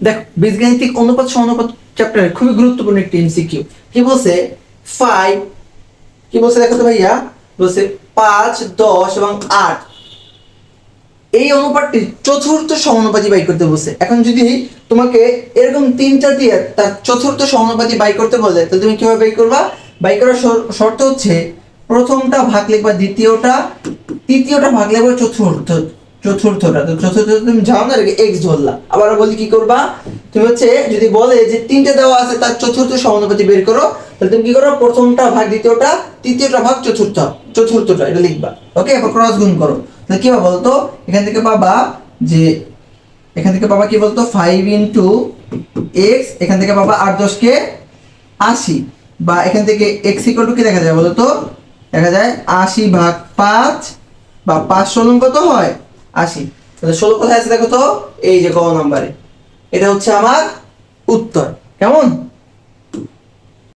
দেখো বীজগাণিতিক অনুপাত সমানুপাত চ্যাপ্টারে খুবই গুরুত্বপূর্ণ একটি এমসিকিউ। কি বলছে? 5 কি বলছে দেখো তো ভাইয়া, বলছে 5, 10 এবং 8 এই অনুপাতটি চতুর্থ সমানুপাতি বাই করতে বলছে। এখন যদি তোমাকে এরকম তিনটা দিয়ে তার চতুর্থ সমানুপাতি বাই করতে বলে, তাহলে তুমি কিভাবে বাই করবা? বাই করার শর্ত হচ্ছে প্রথমটা ভাগ লিখবা দ্বিতীয়টা, তৃতীয়টা ভাগ লিখবা চতুর্থটা। তো চতুর্থ তুমি যাও না, এক্স ধরলা। আবার বলি কি করবা, তুমি হচ্ছে যদি বলে যে তিনটে দেওয়া আছে তার চতুর্থ সমানুপাতি বের করো, তাহলে তুমি কি করো? প্রথমটা ভাগ দ্বিতীয়টা, তৃতীয়টা ভাগ চতুর্থটা এটা লিখবা। ওকে, এবার ক্রস গুণ করো। তাহলে কি হবে বলতো? এখান থেকে পাবা যে কি বলতো 5 ইন্টু এক্স, এখান থেকে পাবা 8 10 কে 80, বা এখান থেকে এক্স ইকুয়াল টু কি দেখা যায় বলতো? দেখা যায় 80 ভাগ 5, বা 5 ষোলো কত হয়? 80। তাহলে 16 কোথায় আছে দেখো তো? এই যে ক নম্বরে। এটা হচ্ছে আমার উত্তর। কেমন?